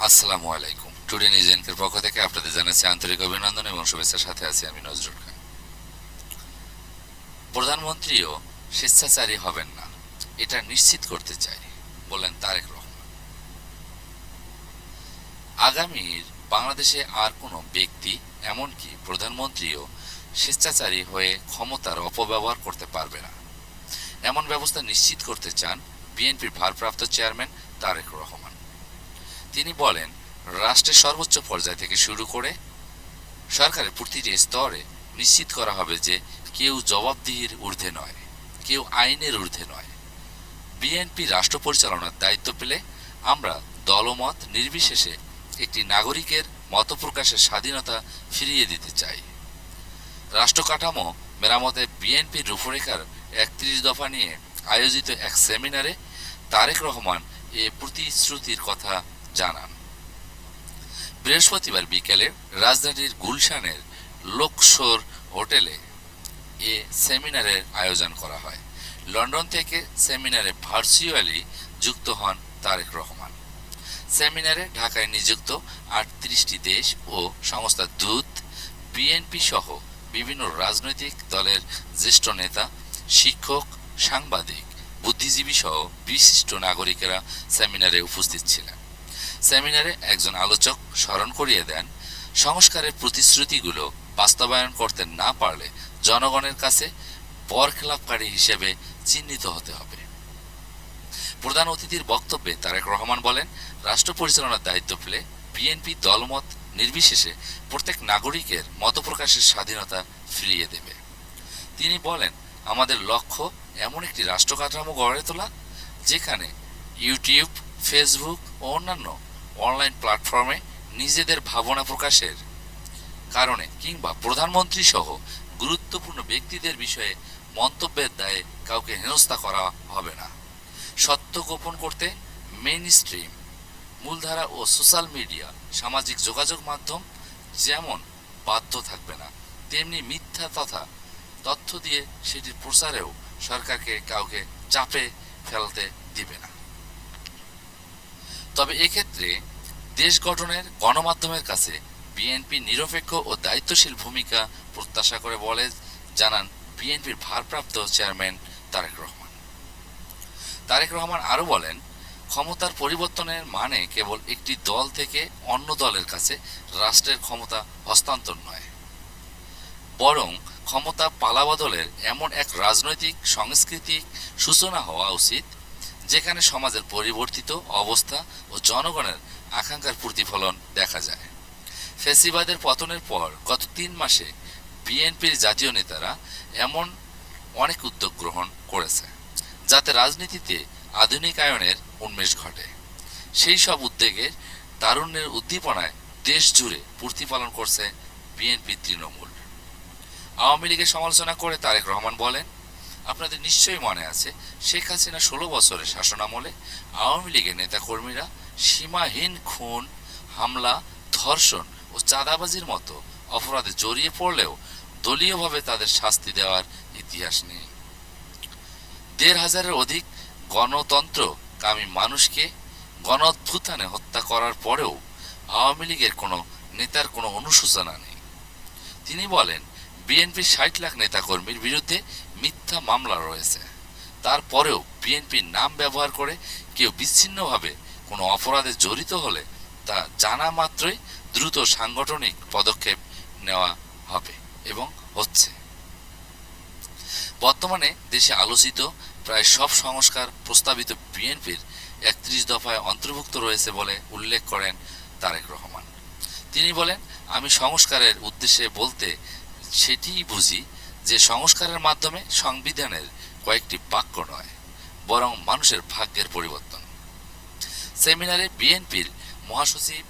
আসসালামু আলাইকুম। Today news এনকের পক্ষ থেকে আপনাদের জানাচ্ছি আন্তরিক অভিনন্দন এবং শুভেচ্ছার সাথে আছি আমি নজরুল খান। প্রধানমন্ত্রীও স্বেচ্ছাচারী হবেন না, এটা নিশ্চিত করতে চাই, বললেন তারেক রহমান। আগামীর বাংলাদেশে আর কোনো ব্যক্তি, এমনকি প্রধানমন্ত্রীও স্বেচ্ছাচারী হয়ে ক্ষমতার অপব্যবহার করতে পারবে না, এমন ব্যবস্থা নিশ্চিত করতে চান বিএনপির ভারপ্রাপ্ত চেয়ারম্যান তারেক রহমান। তিনি বলেন, রাষ্ট্রের সর্বোচ্চ পর্যায় থেকে শুরু করে সরকারের প্রতিটি স্তরে নিশ্চিত করা হবে যে কেউ জবাবদিহির ঊর্ধ্বে নয়, কেউ আইনের ঊর্ধ্বে নয়। বিএনপি রাষ্ট্র পরিচালনার দায়িত্ব পেলে আমরা দলমত নির্বিশেষে একটি নাগরিকের মত প্রকাশের স্বাধীনতা ফিরিয়ে দিতে চাই। রাষ্ট্র কাঠামো মেরামতে বিএনপির রূপরেখার ৩১ দফা নিয়ে আয়োজিত এক সেমিনারে তারেক রহমান এ প্রতিশ্রুতির কথা জানান। বৃহস্পতিবার বিকেলে রাজধানীর গুলশানের লোকসোর হোটেলে এ সেমিনারের আয়োজন করা হয়। লন্ডন থেকে সেমিনারে ভার্চুয়ালি যুক্ত হন তারেক রহমান। সেমিনারে ঢাকায় নিযুক্ত ৩৮টি দেশ ও সংস্থার দূত, বিএনপি সহ বিভিন্ন রাজনৈতিক দলের জ্যেষ্ঠ নেতা, শিক্ষক, সাংবাদিক, বুদ্ধিজীবী সহ বিশিষ্ট নাগরিকেরা সেমিনারে উপস্থিত ছিলেন। সেমিনারে একজন আলোচক স্মরণ করিয়ে দেন, সংস্কারের প্রতিশ্রুতিগুলো বাস্তবায়ন করতে না পারলে জনগণের কাছে বরখেলাপকারী হিসেবে চিহ্নিত হতে হবে। প্রধান অতিথির বক্তব্যে তারেক রহমান বলেন, রাষ্ট্র পরিচালনার দায়িত্ব পেলে বিএনপি দলমত নির্বিশেষে প্রত্যেক নাগরিকের মত প্রকাশের স্বাধীনতা ফিরিয়ে দেবে। তিনি বলেন, আমাদের লক্ষ্য এমন একটি রাষ্ট্র কাঠামো গড়ে তোলা যেখানে ইউটিউব, ফেসবুক ও অন্যান্য অনলাইন প্ল্যাটফর্মে নিজেদের ভাবনা প্রকাশের কারণে কিংবা প্রধানমন্ত্রী সহ গুরুত্বপূর্ণ ব্যক্তিদের বিষয়ে মন্তব্যের দায়ে কাউকে হেনস্থা করা হবে না। সত্য গোপন করতে মেইনস্ট্রিম, মূলধারা ও সোশ্যাল মিডিয়া, সামাজিক যোগাযোগ মাধ্যম যেমন বাধ্য থাকবে না, তেমনি মিথ্যা তথ্য দিয়ে সেটির প্রচারেও সরকারকে কাউকে চাপে ফেলতে দিবে না। তবে এক্ষেত্রে দেশ গঠনের গণমাধ্যমের কাছে বিএনপি নিরপেক্ষ ও দায়িত্বশীল ভূমিকা প্রত্যাশা করে বলে জানান বিএনপির ভারপ্রাপ্ত চেয়ারম্যান তারেক রহমান। তারেক রহমান আরও বলেন, ক্ষমতার পরিবর্তনের মানে কেবল একটি দল থেকে অন্য দলের কাছে রাষ্ট্রের ক্ষমতা হস্তান্তর নয়, বরং ক্ষমতা পালাবদলের এমন এক রাজনৈতিক সংস্কৃতির সূচনা হওয়া উচিত যেখানে সমাজের পরিবর্তিত অবস্থা ও জনগণের আকাঙ্ক্ষার প্রতিফলন দেখা যায়। ফ্যাসিবাদের পতনের পর গত ৩ মাসে বিএনপির জাতীয় নেতারা এমন অনেক উদ্যোগ গ্রহণ করেছে যাতে রাজনীতিতে আধুনিকায়নের উন্মেষ ঘটে। সেই সব উদ্যোগের তারুণ্যের উদ্দীপনায় দেশ জুড়ে প্রতিপালন করছে বিএনপি তৃণমূল। আওয়ামী লীগের সমালোচনা করে তারেক রহমান বলেন, আপনাদের নিশ্চয়ই মনে আছে শেখ হাসিনা ১৬ বছরের শাসনামলে আওয়ামী লীগের নেতাকর্মীরা সীমাহীন খুন, হামলা, ধর্ষণ ও চাঁদাবাজির মতো অপরাধে জড়িয়ে পড়লেও দলীয়ভাবে তাদের শাস্তি দেওয়ার ইতিহাস নেই। ১,৫০০-এর অধিক গণতন্ত্রকামী মানুষকে গণঅভ্যুত্থানে হত্যা করার পরেও আওয়ামী লীগের কোনো নেতার কোনো অনুশোচনা নেই। তিনি বলেন, বিএনপির ৬০ লাখ নেতাকর্মীর বিরুদ্ধে মিথ্যা মামলা রয়েছে, তারপরেও বিএনপির নাম ব্যবহার করে কেউ বিচ্ছিন্নভাবে কোনো অপরাধে জড়িত হলে তা জানা মাত্রই দ্রুত সাংগঠনিক পদক্ষেপ নেওয়া হবে এবং হচ্ছে। বর্তমানে দেশে আলোচিত প্রায় সব সংস্কার প্রস্তাবিত বিএনপির ৩১ দফায় অন্তর্ভুক্ত রয়েছে বলে উল্লেখ করেন তারেক রহমান। তিনি বলেন, আমি সংস্কারের উদ্দেশ্যে বলতে সেটিই বুঝি যে সংস্কারের মাধ্যমে সংবিধানের কয়েকটি বাক্য নয়, বরং মানুষের ভাগ্যের পরিবর্তন। সেমিনারে বিএনপির মহাসচিব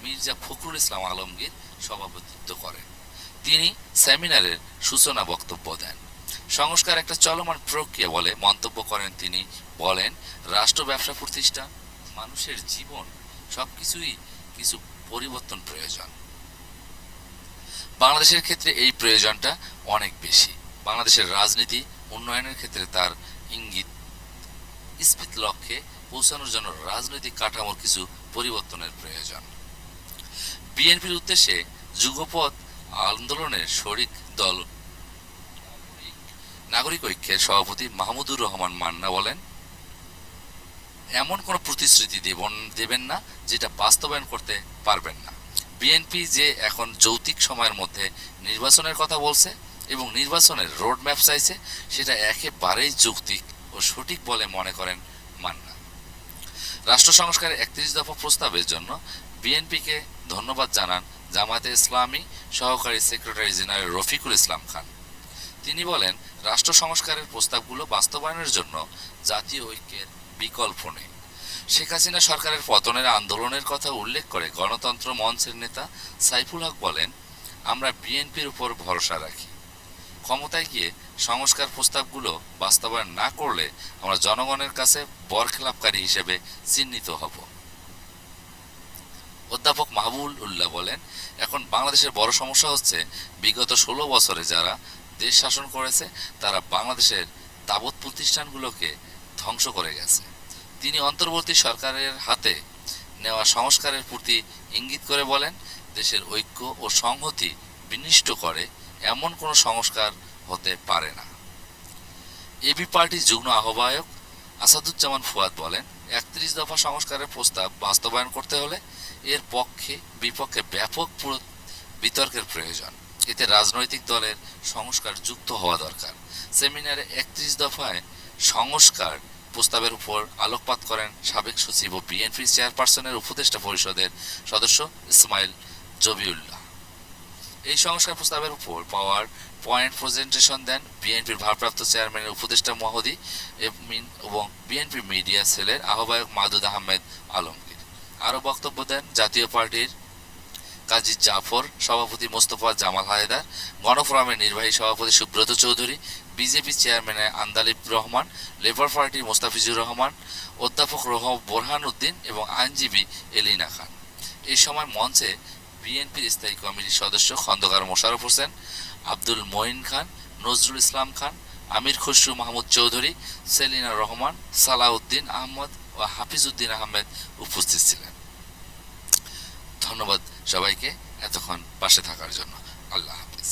মির্জা ফখরুল ইসলাম আলমগীর সভাপতিত্ব করেন। তিনি সেমিনারের সূচনা বক্তব্য দেন। সংস্কার একটা চলমান প্রক্রিয়া বলে মন্তব্য করেন তিনি। বলেন, রাষ্ট্র, ব্যবসা প্রতিষ্ঠান, মানুষের জীবন সবকিছুই কিছু পরিবর্তন প্রয়োজন। বাংলাদেশের ক্ষেত্রে এই প্রয়োজনটা অনেক বেশি। বাংলাদেশের রাজনীতি উন্নয়নের ক্ষেত্রে তার ইঙ্গিত স্ফীত লক্ষ্যে পৌঁছানোর জন্য রাজনৈতিক কাঠামোর কিছু পরিবর্তনের প্রয়োজন। বিএনপির উদ্দেশ্যে যুগপৎ আন্দোলনের শরিক দল নাগরিক ঐক্যের সভাপতি মাহমুদুর রহমান মান্না বলেন, এমন কোনো প্রতিশ্রুতি দেবেন না যেটা বাস্তবায়ন করতে পারবেন না। বিএনপি যে এখন যৌক্তিক সময়ের মধ্যে নির্বাচনের কথা বলছে এবং নির্বাচনের রোডম্যাপ চাইছে, সেটা একেবারেই যৌক্তিক ও সঠিক বলে মনে করেন মান্না। রাষ্ট্র সংস্কারের ৩১ দফা প্রস্তাবের জন্য বিএনপিকে ধন্যবাদ জানান জামায়াতে ইসলামী সহকারী সেক্রেটারি জেনারেল রফিকুল ইসলাম খান। তিনি বলেন, রাষ্ট্র সংস্কারের প্রস্তাবগুলো বাস্তবায়নের জন্য জাতীয় ঐক্যের বিকল্প নেই। শেখ হাসিনা সরকারের পতনের আন্দোলনের কথা উল্লেখ করে গণতন্ত্র মঞ্চের নেতা সাইফুল হক বলেন, আমরা বিএনপির উপর ভরসা রাখি। ক্ষমতায় গিয়ে সংস্কার প্রস্তাবগুলো বাস্তবায়ন না করলে আমরা জনগণের কাছে বরখেলাপকারী হিসেবে চিহ্নিত হব। অধ্যাপক মাহবুল উল্লাহ বলেন, এখন বাংলাদেশের বড় সমস্যা হচ্ছে বিগত ১৬ বছরে যারা দেশ শাসন করেছে তারা বাংলাদেশের তাবৎ প্রতিষ্ঠানগুলোকে ধ্বংস করে গেছে। তিনি অন্তর্বর্তী সরকারের হাতে নেওয়া সংস্কারের প্রতি ইঙ্গিত করে বলেন, দেশের ঐক্য ও সংহতি বিনষ্ট করে এমন কোনো সংস্কার হতে পারে না। এবি পার্টির যুগ্ম আহ্বায়ক আসাদুজ্জামান ফুয়াদ বলেন, ৩১ দফা সংস্কারের প্রস্তাব বাস্তবায়ন করতে হলে এর পক্ষে বিপক্ষে ব্যাপক বিতর্কের প্রয়োজন। এতে রাজনৈতিক দলের সংস্কার যুক্ত হওয়া দরকার। সেমিনারে ৩১ দফায় সংস্কার প্রস্তাবের উপর আলোকপাত করেন সাবেক সচিব ও বিএনপি চেয়ারপারসনের উপদেষ্টা পরিষদের সদস্য ইসমাইল জবিউল্লাহ। এই সংস্কার প্রস্তাবের উপর পাওয়ার পয়েন্ট প্রেজেন্টেশন দেন বিএনপির ভারপ্রাপ্ত চেয়ারম্যানের উপদেষ্টা মহোদী এবং বিএনপি মিডিয়া সেলের আহ্বায়ক মাদুদ আহমেদ আলমগীর। আরও বক্তব্য দেন জাতীয় পার্টির কাজী জাফর, সভাপতি মোস্তফা জামাল হায়দার, গণফোরামের নির্বাহী সভাপতি Subrata Chowdhury, BJP chairman Andalib Rahman, labour পার্টির মোস্তাফিজুর রহমান, অধ্যাপক বোরহান উদ্দিন এবং আইনজীবী এলিনা খান। এই সময় মঞ্চে বিএনপির স্থায়ী কমিটির সদস্য খন্দকার মোশাররফ হোসেন, আব্দুল মঈন খান, নজরুল ইসলাম খান, আমির খসরু মাহমুদ চৌধুরী, সেলিনা রহমান, সালাউদ্দিন আহমদ ও হাফিজ উদ্দিন আহমেদ উপস্থিত ছিলেন। ধন্যবাদ সবাইকে এতক্ষণ পাশে থাকার জন্য। আল্লাহ হাফিজ।